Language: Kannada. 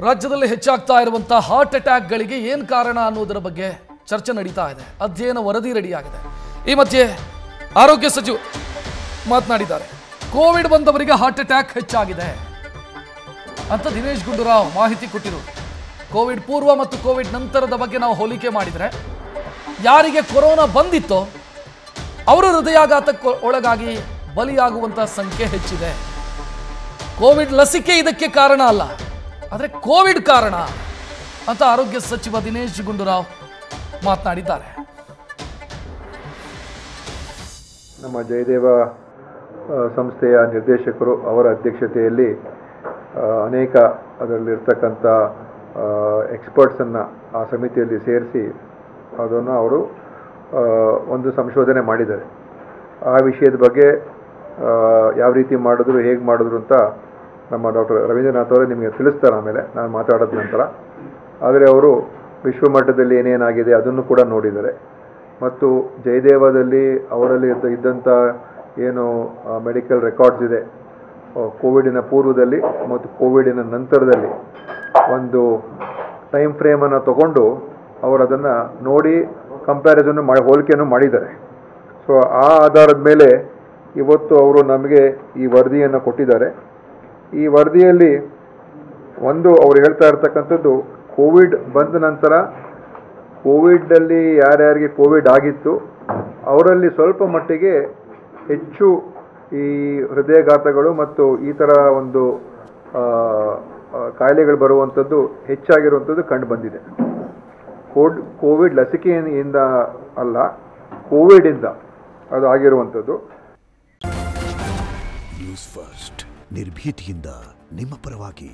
ರಾಜ್ಯದಲ್ಲಿ ಹೆಚ್ಚಾಗ್ತಾ ಇರುವಂತಹ ಹಾರ್ಟ್ ಅಟ್ಯಾಕ್ಗಳಿಗೆ ಏನು ಕಾರಣ ಅನ್ನೋದರ ಬಗ್ಗೆ ಚರ್ಚೆ ನಡೀತಾ ಇದೆ. ಅಧ್ಯಯನ ವರದಿ ರೆಡಿಯಾಗಿದೆ. ಈ ಮಧ್ಯೆ ಆರೋಗ್ಯ ಸಚಿವ ಮಾತನಾಡಿದ್ದಾರೆ. ಕೋವಿಡ್ ಬಂದವರಿಗೆ ಹಾರ್ಟ್ ಅಟ್ಯಾಕ್ ಹೆಚ್ಚಾಗಿದೆ ಅಂತ ದಿನೇಶ್ ಗುಂಡೂರಾವ್ ಮಾಹಿತಿ ಕೊಟ್ಟಿರು. ಕೋವಿಡ್ ಪೂರ್ವ ಮತ್ತು ಕೋವಿಡ್ ನಂತರದ ಬಗ್ಗೆ ನಾವು ಹೋಲಿಕೆ ಮಾಡಿದರೆ ಯಾರಿಗೆ ಕೊರೋನಾ ಬಂದಿತ್ತೋ ಅವರು ಹೃದಯಾಘಾತಕ್ಕೆ ಒಳಗಾಗಿ ಬಲಿಯಾಗುವಂತಹ ಸಂಖ್ಯೆ ಹೆಚ್ಚಿದೆ. ಕೋವಿಡ್ ಲಸಿಕೆ ಇದಕ್ಕೆ ಕಾರಣ ಅಲ್ಲ, ಆದರೆ ಕೋವಿಡ್ ಕಾರಣ ಅಂತ ಆರೋಗ್ಯ ಸಚಿವ ದಿನೇಶ್ ಗುಂಡೂರಾವ್ ಮಾತನಾಡಿದ್ದಾರೆ. ನಮ್ಮ ಜಯದೇವ ಸಂಸ್ಥೆಯ ನಿರ್ದೇಶಕರು ಅವರ ಅಧ್ಯಕ್ಷತೆಯಲ್ಲಿ ಅನೇಕ ಅದರಲ್ಲಿರ್ತಕ್ಕಂಥ ಎಕ್ಸ್ಪರ್ಟ್ಸನ್ನು ಆ ಸಮಿತಿಯಲ್ಲಿ ಸೇರಿಸಿ ಅದನ್ನು ಅವರು ಒಂದು ಸಂಶೋಧನೆ ಮಾಡಿದ್ದಾರೆ. ಆ ವಿಷಯದ ಬಗ್ಗೆ ಯಾವ ರೀತಿ ಮಾಡಿದ್ರು, ಹೇಗೆ ಮಾಡಿದ್ರು ಅಂತ ನಮ್ಮ ಡಾಕ್ಟರ್ ರವೀಂದ್ರನಾಥ್ ಅವರೇ ನಿಮಗೆ ತಿಳಿಸ್ತಾರೆ ಆಮೇಲೆ ನಾನು ಮಾತಾಡಿದ ನಂತರ. ಆದರೆ ಅವರು ವಿಶ್ವಮಟ್ಟದಲ್ಲಿ ಏನೇನಾಗಿದೆ ಅದನ್ನು ಕೂಡ ನೋಡಿದ್ದಾರೆ. ಮತ್ತು ಜಯದೇವದಲ್ಲಿ ಅವರಲ್ಲಿ ಇದ್ದಂಥ ಏನು ಮೆಡಿಕಲ್ ರೆಕಾರ್ಡ್ಸ್ ಇದೆ ಕೋವಿಡಿನ ಪೂರ್ವದಲ್ಲಿ ಮತ್ತು ಕೋವಿಡಿನ ನಂತರದಲ್ಲಿ ಒಂದು ಟೈಮ್ ಫ್ರೇಮನ್ನು ತಗೊಂಡು ಅವರು ಅದನ್ನು ನೋಡಿ ಕಂಪ್ಯಾರಿಸನ್ನು ಹೋಲಿಕೆಯನ್ನು ಮಾಡಿದ್ದಾರೆ. ಸೊ ಆ ಆಧಾರದ ಮೇಲೆ ಇವತ್ತು ಅವರು ನಮಗೆ ಈ ವರದಿಯನ್ನು ಕೊಟ್ಟಿದ್ದಾರೆ. ಈ ವರದಿಯಲ್ಲಿ ಒಂದು ಅವರು ಹೇಳ್ತಾ ಇರ್ತಕ್ಕಂಥದ್ದು ಕೋವಿಡ್ ಬಂದ ನಂತರ ಕೋವಿಡಲ್ಲಿ ಯಾರ್ಯಾರಿಗೆ ಕೋವಿಡ್ ಆಗಿತ್ತು ಅವರಲ್ಲಿ ಸ್ವಲ್ಪ ಮಟ್ಟಿಗೆ ಹೆಚ್ಚು ಈ ಹೃದಯಾಘಾತಗಳು ಮತ್ತು ಈ ಥರ ಒಂದು ಕಾಯಿಲೆಗಳು ಬರುವಂಥದ್ದು ಹೆಚ್ಚಾಗಿರುವಂಥದ್ದು ಕಂಡು ಬಂದಿದೆ. ಕೋವಿಡ್ ಲಸಿಕೆಯಿಂದ ಅಲ್ಲ, ಕೋವಿಡಿಂದ ಅದು ಆಗಿರುವಂಥದ್ದು. ನ್ಯೂಸ್ ಫಸ್ಟ್ ನಿರ್ಭೀತಿಯಿಂದ ನಿಮ್ಮ ಪರವಾಗಿ.